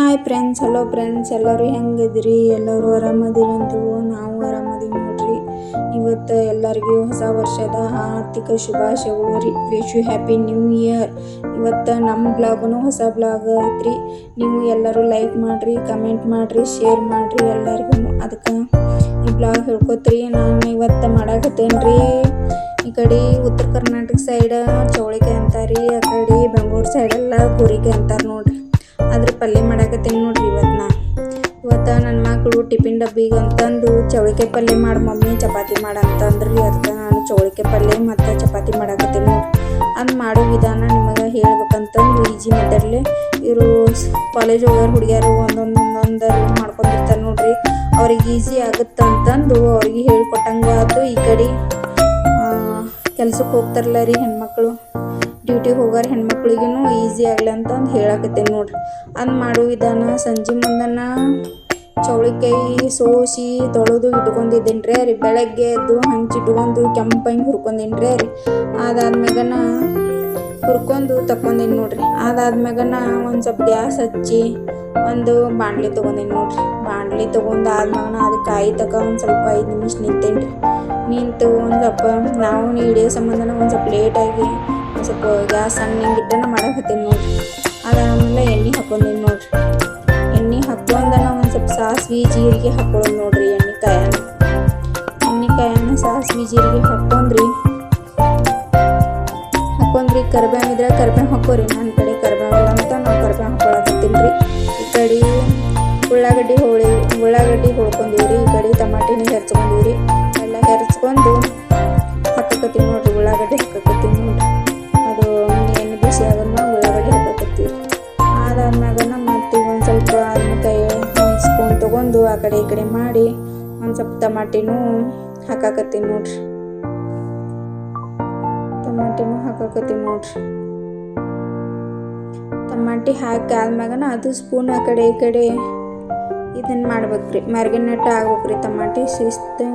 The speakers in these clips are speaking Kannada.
ಹಾಯ್ ಫ್ರೆಂಡ್ಸ್, ಹಲೋ ಫ್ರೆಂಡ್ಸ್, ಎಲ್ಲರೂ ಹೆಂಗಿದ್ರಿ? ಎಲ್ಲರೂ ಆರಾಮದಿರಿ ಅಂತೀವಿ. ನಾವು ಆರಾಮದೀವಿ ನೋಡ್ರಿ. ಇವತ್ತು ಎಲ್ಲರಿಗೂ ಹೊಸ ವರ್ಷದ ಆರ್ಥಿಕ ಶುಭಾಶಯಗಳು ರೀ. Wish you happy new year. ಇವತ್ತು ನಮ್ಮ ಬ್ಲಾಗ್ನು ಹೊಸ ಬ್ಲಾಗ್ ಐತ್ರಿ. ನೀವು ಎಲ್ಲರೂ ಲೈಕ್ ಮಾಡಿರಿ, ಕಮೆಂಟ್ ಮಾಡಿರಿ, ಶೇರ್ ಮಾಡಿರಿ ಎಲ್ಲರಿಗೂ. ಅದಕ್ಕೆ ಈ ಬ್ಲಾಗ್ ಹೇಳ್ಕೊತ್ರಿ. ನಾನು ಇವತ್ತು ಮಾಡಾಕತ್ತೇನೆ ರೀ. ಈ ಕಡೆ ಉತ್ತರ ಕರ್ನಾಟಕ ಸೈಡ್ ಚೌಳಿಕಾಯಿ ಅಂತಾರಿ, ಆ ಕಡೆ ಬೆಂಗಳೂರು ಸೈಡೆಲ್ಲ ಗೋರಿಕಾಯಿ ಅಂತಾರೆ ನೋಡ್ರಿ. ಅದ್ರ ಪಲ್ಯ ಮಾಡಾಕತ್ತೀನಿ ನೋಡ್ರಿ. ಇವತ್ತು ನನ್ನ ಮಕ್ಕಳು ಟಿಫಿನ್ ಡಬ್ಬಿಗೆ ಅಂತಂದು ಚೌಳಿಕಾಯಿ ಪಲ್ಯ ಮಾಡಿ ಮಮ್ಮಿ ಚಪಾತಿ ಮಾಡಂತಂದ್ರಿ. ಅದಕ್ಕೆ ನಾನು ಚೌಳಿಕಾಯಿ ಪಲ್ಯ ಮತ್ತು ಚಪಾತಿ ಮಾಡಾಕತ್ತೀನಿ ನೋಡ್ರಿ. ಅದು ಮಾಡೋ ವಿಧಾನ ನಿಮಗೆ ಹೇಳ್ಬೇಕಂತಂದು ಈಜಿ ಮೆಥಡ್ಲೆ ಇವರು ಕಾಲೇಜ್ ಹೋಗೋರು ಹುಡುಗಿಯರು ಒಂದೊಂದು ಮಾಡ್ಕೊಂಡಿರ್ತಾರೆ ನೋಡ್ರಿ. ಅವ್ರಿಗೆ ಈಸಿ ಆಗುತ್ತಂತಂದು ಅವ್ರಿಗೆ ಹೇಳ್ಕೊಟ್ಟಂಗೆ ಆಯ್ತು. ಈ ಕಡೆ ಕೆಲ್ಸಕ್ಕೆ ಹೋಗ್ತಾರಲ್ಲ ರೀ ಹೆಣ್ಮಕ್ಳು, ಡ್ಯೂಟಿಗೆ ಹೋಗೋರು ಹೆಣ್ಮಕ್ಳಿಗೂ ಈಸಿ ಆಗಲಿ ಅಂತಂದು ಹೇಳಾಕತ್ತೇನೆ ನೋಡ್ರಿ. ಅದು ಮಾಡೋ ವಿಧಾನ ಸಂಜೆ ಮುಂದನ ಚೌಳಿಕಾಯಿ ಸೋಸಿ ತೊಳೆದು ಇಟ್ಕೊಂಡಿದ್ದೀನಿ ರೀ. ಬೆಳಗ್ಗೆ ಎದ್ದು ಹಂಚಿ ಇಟ್ಕೊಂಡು ಕೆಂಪಂಗೆ ಹುರ್ಕೊಂಡಿನಿ ರೀ. ಅದಾದ್ಮ್ಯಾಗನ ಹುರ್ಕೊಂಡು ತಗೊಂಡಿನಿ ನೋಡ್ರಿ. ಅದಾದ್ಮ್ಯಾಗನ ಒಂದು ಸ್ವಲ್ಪ ಗ್ಯಾಸ್ ಹಚ್ಚಿ ಒಂದು ಬಾಣಲಿ ತೊಗೊಂಡಿನಿ ನೋಡ್ರಿ. ಬಾಣಲಿ ತೊಗೊಂಡು ಆದ್ಮ್ಯಾಗನ ಅದು ಕಾಯಿ ಒಂದು ಸ್ವಲ್ಪ 5 ನಿಮಿಷ ನಿಂತೇನಿ ರೀ. ನಿಂತು ಒಂದು ಸ್ವಲ್ಪ ನಾವು ಹಿಡಿಯೋ ಸಂಬಂಧನ ಒಂದು ಸ್ವಲ್ಪ ಲೇಟಾಗಿ ಒಂದು ಸ್ವಲ್ಪ ಗ್ಯಾಸ್ ಸಣ್ಣಗೆ ಇಟ್ಟನ ಮಾಡಾಕತ್ತೀನಿ ನೋಡ್ರಿ. ಅದಾದ್ಮೇಲೆ ಎಣ್ಣೆ ಹಾಕ್ಕೊಂಡಿನಿ ನೋಡ್ರಿ. ಎಣ್ಣೆ ಹಾಕ್ಕೊಂಡನ ಒಂದು ಸ್ವಲ್ಪ ಸಾಸಿವೆ ಜೀರಿಗೆ ಹಾಕ್ಕೊಳ್ಳೋದು ನೋಡ್ರಿ. ಎಣ್ಣೆಕಾಯನ್ನ ಸಾಸಿವೆ ಜೀರಿಗೆ ಹಾಕ್ಕೊಂಡ್ರಿ. ಕರಿಬೇವು ಇದ್ರೆ ಕರಿಬೇವು ಹಾಕೋರಿ. ನನ್ನ ಕಡೆ ಕರಿಬೇವು ಇಲ್ಲ ಅಂತ ನಾವು ಕರಿಬೇವು ಹಾಕೊಳಕತ್ತೀನಿ ರೀ. ಈ ಕಡೆ ಉಳ್ಳಾಗಡ್ಡಿ ಹೊಳ್ಕೊಂಡಿವ್ರಿ. ಈ ಕಡೆ ಟಮಾಟಿನ ಹೆರ್ಚ್ಕೊಂಡಿವ್ರಿ. ಎಲ್ಲ ಹೆರ್ಚ್ಕೊಂಡು ಹಾಕಕತ್ತೀವಿ ನೋಡ್ರಿ. ಉಳ್ಳಾಗಡ್ಡಿ ಹಾಕಕತ್ತೀವಿ ನೋಡ್ರಿ. ಅದು ಎಣ್ಣೆ ಬಿಸಿ ಆಗೋದ್ನ ಉಳ್ಳಾಗಡ್ಡಿ ಹಾಕಕತ್ತೀವಿ. ಅದಾದ್ಮ್ಯಾಗನ ಮತ್ತೆ ಒಂದು ಸ್ವಲ್ಪ ಕಾಯಿ ಒಂದು ಸ್ಪೂನ್ ತೊಗೊಂಡು ಆ ಕಡೆ ಈ ಕಡೆ ಮಾಡಿ ಒಂದು ಸ್ವಲ್ಪ ಟಮಾಟಿನೂ ಹಾಕಾಕತ್ತೀನಿ ನೋಡ್ರಿ. ಟಮಾಟಿ ಹಾಕಿ ಆದ್ಮ್ಯಾಗನ ಅದು ಸ್ಪೂನ್ ಆ ಕಡೆ ಈ ಕಡೆ ಇದನ್ನು ಮಾಡ್ಬೇಕ್ರಿ. ಮ್ಯಾರಿನೇಟ್ ಆಗ್ಬೇಕ್ರಿ. ಟಮಾಟಿ ಶಿಸ್ತು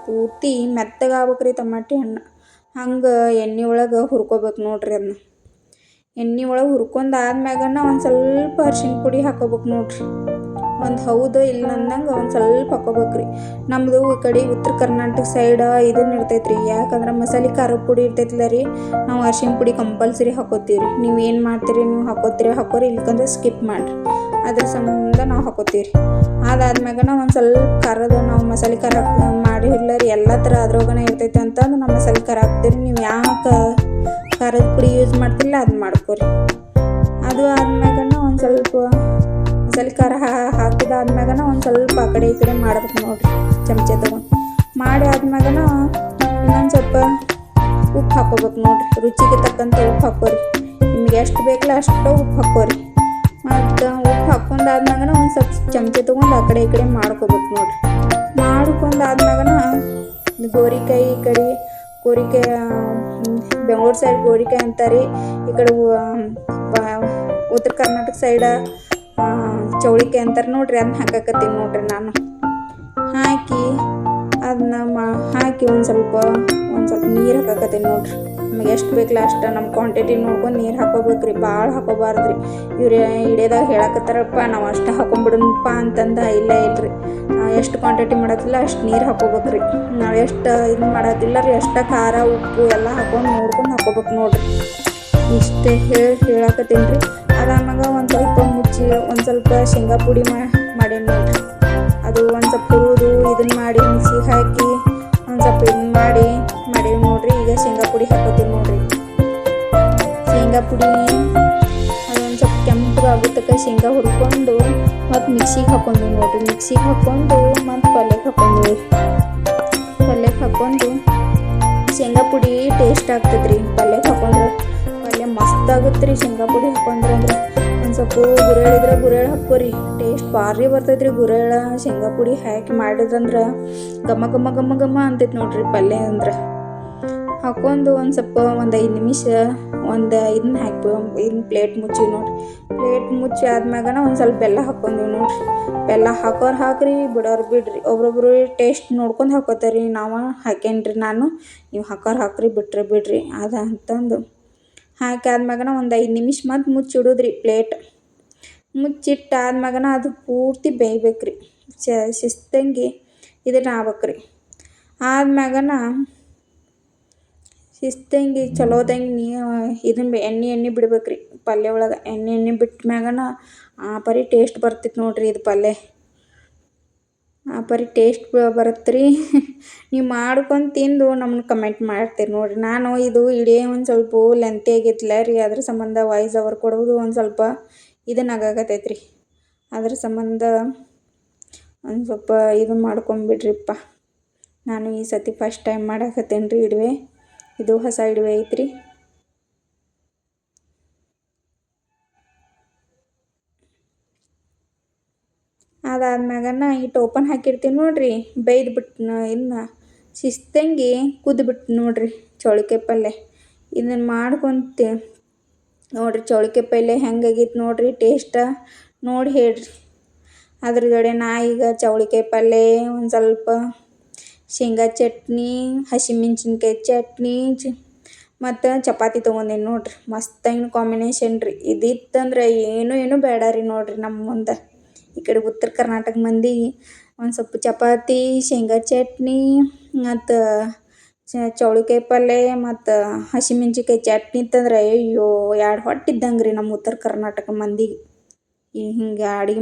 ಪೂರ್ತಿ ಮೆತ್ತಗೆ ಆಗ್ಬೇಕ್ರಿ ಟಮಾಟಿ ಹಣ್ಣು. ಹಂಗೆ ಎಣ್ಣೆ ಒಳಗೆ ಹುರ್ಕೋಬೇಕು ನೋಡ್ರಿ. ಅದನ್ನ ಎಣ್ಣೆ ಒಳಗೆ ಹುರ್ಕೊಂಡು ಆದ್ಮ್ಯಾಗನ ಒಂದು ಸ್ವಲ್ಪ ಅರ್ಶಿಣ ಪುಡಿ ಹಾಕೋಬೇಕು ನೋಡ್ರಿ. ಒಂದು ಹೌದು ಇಲ್ಲ ಅಂದಂಗೆ ಒಂದು ಸ್ವಲ್ಪ ಹಾಕೋಬೇಕ್ರಿ. ನಮ್ಮದು ಈ ಕಡೆ ಉತ್ತರ ಕರ್ನಾಟಕ ಸೈಡ್ ಇದನ್ನು ಇರ್ತೈತ್ರಿ. ಯಾಕಂದ್ರೆ ಮಸಾಲೆ ಖಾರ ಪುಡಿ ಇರ್ತೈತಿಲ್ಲ ರೀ, ನಾವು ಅರ್ಶಿಣ ಪುಡಿ ಕಂಪಲ್ಸರಿ ಹಾಕೋತೀವಿ ರೀ. ನೀವು ಏನು ಮಾಡ್ತೀರಿ, ನೀವು ಹಾಕೋರಿ, ಇಲ್ಕಂದ್ರೆ ಸ್ಕಿಪ್ ಮಾಡಿರಿ. ಅದ್ರ ಸಂಬಂಧ ನಾವು ಹಾಕೋತೀವಿ. ಅದಾದ್ಮ್ಯಾಗನ ಒಂದು ಸ್ವಲ್ಪ ಖಾರದ ನಾವು ಮಸಾಲೆ ಖಾರ ಮಾಡಿಲ್ಲ ರೀ. ಎಲ್ಲ ಥರ ಅದ್ರೊಳಗನೆ ಇರ್ತೈತೆ ಅಂತಂದು ನಾವು ಮಸಾಲೆ ಖಾರ ಹಾಕ್ತೀರಿ. ನೀವು ಯಾಕೆ ಖಾರದ ಪುಡಿ ಯೂಸ್ ಮಾಡ್ತಿಲ್ಲ ಅದನ್ನ ಮಾಡ್ಕೊರಿ. ಅದು ಆದ್ಮ್ಯಾಗನ ಒಂದು ಸ್ವಲ್ಪ ಮಸಾಲೆ ಖಾರ ಹಾಕಿದಾದ್ಮ್ಯಾಗನ ಒಂದು ಸ್ವಲ್ಪ ಆ ಕಡೆ ಈ ಕಡೆ ಮಾಡ್ಬೇಕು ನೋಡ್ರಿ. ಚಮಚೆ ತೊಗೊಂಡು ಮಾಡಿ ಆದ್ಮ್ಯಾಗನ ಇನ್ನೊಂದು ಸ್ವಲ್ಪ ಉಪ್ಪು ಹಾಕೋಬೇಕು ನೋಡ್ರಿ. ರುಚಿಗೆ ತಕ್ಕಂಥ ಉಪ್ಪು ಹಾಕೋರಿ. ನಿಮ್ಗೆ ಎಷ್ಟು ಬೇಕಲ್ಲ ಅಷ್ಟು ಉಪ್ಪು ಹಾಕೋರಿ. ಮತ್ತು ಉಪ್ಪು ಹಾಕ್ಕೊಂಡಾದ್ಮ್ಯಾಗನ ಒಂದು ಸ್ವಲ್ಪ ಚಮಚೆ ತೊಗೊಂಡು ಆ ಕಡೆ ಈ ಕಡೆ ಮಾಡ್ಕೋಬೇಕು ನೋಡ್ರಿ. ಮಾಡ್ಕೊಂಡಾದ್ಮ್ಯಾಗನ ಗೋರಿಕಾಯಿ, ಈ ಕಡೆ ಬೆಂಗಳೂರು ಸೈಡ್ ಗೋರಿಕಾಯಿ ಅಂತಾರೆ. ಈ ಕಡೆ ಉತ್ತರ ಕರ್ನಾಟಕ ಸೈಡ ಚೌಳಿಕಾಯಿ ಅಂತಾರೆ ನೋಡ್ರಿ. ಅದನ್ನ ಹಾಕಾಕತ್ತೀನಿ ನೋಡ್ರಿ. ನಾನು ಹಾಕಿ ಒಂದು ಸ್ವಲ್ಪ ನೀರು ಹಾಕಾಕತ್ತೀನಿ ನೋಡ್ರಿ. ನಮಗೆ ಎಷ್ಟು ಬೇಕಲ್ಲ ಅಷ್ಟು ನಮ್ಮ ಕ್ವಾಂಟಿಟಿ ನೋಡ್ಕೊಂಡು ನೀರು ಹಾಕೋಬೇಕ್ರಿ. ಭಾಳ ಹಾಕೋಬಾರ್ದ್ರಿ. ಇವ್ರು ಹಿಡಿಯೋದಾಗ ಹೇಳಕತ್ತಾರಪ್ಪ ನಾವು ಅಷ್ಟು ಹಾಕೊಂಡ್ಬಿಡೋಣಪ್ಪ ಅಂತಂದ. ಇಲ್ರಿ, ನಾವು ಎಷ್ಟು ಕ್ವಾಂಟಿಟಿ ಮಾಡತ್ತಿಲ್ಲ ಅಷ್ಟು ನೀರು ಹಾಕೋಬೇಕ್ರಿ. ನಾವು ಎಷ್ಟು ಇದು ಮಾಡತ್ತಿಲ್ಲ ರೀ, ಅಷ್ಟು ಖಾರ ಉಪ್ಪು ಎಲ್ಲ ಹಾಕೊಂಡು ನೋಡ್ಕೊಂಡು ಹಾಕೋಬೇಕು ನೋಡ್ರಿ. ಇಷ್ಟೇ ಹೇಳಾಕತ್ತೀನಿ ರೀ. ಅದಾದ್ಮ್ಯಾಗ ಒಂದು ಸ್ವಲ್ಪ ಮುಚ್ಚಿ ಒಂದು ಸ್ವಲ್ಪ ಶೇಂಗಾ ಪುಡಿ ಮಾಡೇನಿ ನೋಡ್ರಿ. ಅದು ಒಂದು ಸ್ವಲ್ಪ ಹುರಿದು ಇದನ್ನು ಮಾಡಿ ಮಿಕ್ಸಿಗೆ ಹಾಕಿ ಒಂದು ಸ್ವಲ್ಪ ಇದನ್ನು ಮಾಡೇವಿ ನೋಡ್ರಿ. ಈಗ ಶೇಂಗಾ ಪುಡಿ ಹಾಕೋತೀವಿ ನೋಡ್ರಿ. ಶೇಂಗಾ ಪುಡಿ ಅದೊಂದು ಸ್ವಲ್ಪ ಕೆಂಪಗಾಗುತ್ತಕ್ಕ ಶೇಂಗಾ ಹುರ್ಕೊಂಡು ಮತ್ತು ಮಿಕ್ಸಿಗೆ ಹಾಕ್ಕೊಂಡ್ವಿ ನೋಡ್ರಿ. ಮಿಕ್ಸಿಗೆ ಹಾಕ್ಕೊಂಡು ಮತ್ತು ಪಲ್ಯಕ್ಕೆ ಹಾಕ್ಕೊಂಡು ಶೇಂಗಾ ಪುಡಿ ಟೇಸ್ಟ್ ಆಗ್ತದ್ರಿ. ಪಲ್ಯಕ್ಕೆ ಹಾಕೊಂಡ್ರೆ ಪಲ್ಯ ಮಸ್ತ್ ಆಗುತ್ತೆ ರೀ. ಶೇಂಗಾ ಪುಡಿ ಹಾಕೊಂಡ್ರೆ ಅಂದ್ರೆ ಒಂದು ಸ್ವಲ್ಪ ಗುರೇಳು ಹಾಕೋರಿ. ಟೇಸ್ಟ್ ಭಾರಿ ಬರ್ತೈತ್ರಿ. ಶೇಂಗಾ ಪುಡಿ ಹಾಕಿ ಮಾಡಿದ್ರಂದ್ರೆ ಘಮ ಘಮ ಘಮ ಘಮ ಅಂತೈತೆ ನೋಡ್ರಿ ಪಲ್ಯ ಅಂದ್ರೆ. ಹಾಕ್ಕೊಂಡು ಒಂದು ಸ್ವಲ್ಪ ಒಂದು 5 ನಿಮಿಷ ಇದನ್ನ ಇದನ್ನ ಪ್ಲೇಟ್ ಮುಚ್ಚಿ ನೋಡ್ರಿ. ಪ್ಲೇಟ್ ಮುಚ್ಚಿ ಆದ್ಮ್ಯಾಗನ ಒಂದು ಸ್ವಲ್ಪ ಬೆಲ್ಲ ಹಾಕ್ಕೊಂಡ್ವಿ ನೋಡ್ರಿ. ಬೆಲ್ಲ ಹಾಕ್ರಿ, ಬಿಡೋರು ಬಿಡ್ರಿ. ಒಬ್ರೊಬ್ರು ಟೇಸ್ಟ್ ನೋಡ್ಕೊಂಡು ಹಾಕೋತಾರಿ. ನಾವು ಹಾಕೇನ್ರಿ ನಾನು. ನೀವು ಹಾಕ್ರಿ, ಬಿಡ್ರಿ ಅದ ಅಂತಂದು ಹಾಕಿ ಆದ್ಮ್ಯಾಗನ ಒಂದು 5 ನಿಮಿಷ ಮತ್ತು ಮುಚ್ಚಿಡೋದ್ರಿ. ಪ್ಲೇಟ್ ಮುಚ್ಚಿಟ್ಟಾದ್ಮ್ಯಾಗನ ಅದು ಪೂರ್ತಿ ಬೇಯ್ಬೇಕ್ರಿ. ಶಿಸ್ತಂಗಿ ಇದನ್ನ ಆಗ್ಬೇಕ್ರಿ. ಆದ್ಮ್ಯಾಗನ ಶಿಸ್ತಂಗಿ ಚಲೋದಂಗೆ ಇದನ್ನ ಎಣ್ಣೆ ಬಿಡ್ಬೇಕ್ರಿ ಪಲ್ಯ ಒಳಗೆ. ಎಣ್ಣೆ ಬಿಟ್ಟ ಮ್ಯಾಗನ ಆ ಪರಿ ಟೇಸ್ಟ್ ಬರ್ತೈತೆ ನೋಡ್ರಿ ಇದು ಪಲ್ಯ. ಆ ಪರಿ ಟೇಸ್ಟ್ ಬರುತ್ತೆ ರೀ. ನೀವು ಮಾಡ್ಕೊಂಡು ತಿಂದು ನಮ್ಗೆ ಕಮೆಂಟ್ ಮಾಡ್ತೀರಿ ನೋಡಿರಿ. ನಾನು ಇದು ಇಡೀ ಒಂದು ಸ್ವಲ್ಪ ಲೆಂತಿ ಆಗೈತಿಲ್ಲ ರೀ, ಅದ್ರ ಸಂಬಂಧ ವಾಯ್ಸ್ ಓವರ್ ಕೊಡೋದು ಒಂದು ಸ್ವಲ್ಪ ಇದನ್ನಾಗತ್ತೈತೆ ರೀ. ಅದ್ರ ಸಂಬಂಧ ಒಂದು ಸ್ವಲ್ಪ ಇದು ಮಾಡ್ಕೊಂಬಿಡ್ರಿಪ್ಪ. ನಾನು ಈ ಸತಿ ಫಸ್ಟ್ ಟೈಮ್ ಮಾಡಾಕತ್ತೇನೆ ರೀ ಇಡುವೆ. ಇದು ಹೊಸ ಇಡುವೆ ಐತ್ರಿ. ಅದಾದ್ಮ್ಯಾಗನ ಇಟ್ಟು ಓಪನ್ ಹಾಕಿರ್ತೀವಿ ನೋಡ್ರಿ, ಬೇಯ್ದುಬಿಟ್ಟು ಇನ್ನು ಶಿಸ್ತಂಗಿ ಕುದ್ಬಿಟ್ಟು ನೋಡ್ರಿ ಚೌಳಿಕಾಯಿ ಪಲ್ಯ. ಇದನ್ನು ಮಾಡ್ಕೊಂತ ನೋಡಿರಿ ಚೌಳಿಕಾಯಿ ಪಲ್ಯ ಹೆಂಗಾಗೈತೆ ನೋಡಿರಿ ಟೇಸ್ಟ ನೋಡಿ ಹೇಳ್ರಿ. ಅದ್ರ ಜೋಡಿ ನಾ ಈಗ ಚೌಳಿಕಾಯಿ ಪಲ್ಯ ಒಂದು ಸ್ವಲ್ಪ ಶೇಂಗಾ ಚಟ್ನಿ, ಹಸಿಮೆಣ್ಸಿನ್ಕಾಯಿ ಚಟ್ನಿ ಮತ್ತು ಚಪಾತಿ ತೊಗೊಂಡೀನಿ ನೋಡ್ರಿ. ಮಸ್ತಾಗಿನ ಕಾಂಬಿನೇಷನ್ ರೀ. ಇದಿತ್ತಂದ್ರೆ ಏನು ಬೇಡ ರೀ ನೋಡ್ರಿ ನಮ್ಮ ಮುಂದೆ. ಈ ಕಡೆ ಉತ್ತರ ಕರ್ನಾಟಕ ಮಂದಿ ಒಂದು ಸ್ವಲ್ಪ ಚಪಾತಿ, ಶೇಂಗಾ ಚಟ್ನಿ ಮತ್ತು ಚೌಳಿಕಾಯಿ ಪಲ್ಯ ಮತ್ತು ಹಸಿಮೆಣ್ಸಿನ್ಕಾಯಿ ಚಟ್ನಿ ಇತ್ತಂದ್ರೆ ಅಯ್ಯೋ 2 ಹೊಟ್ಟೆ ಇದ್ದಂಗೆ ರೀ ನಮ್ಮ ಉತ್ತರ ಕರ್ನಾಟಕ ಮಂದಿಗೆ. ಹಿಂಗೆ ಅಡುಗೆ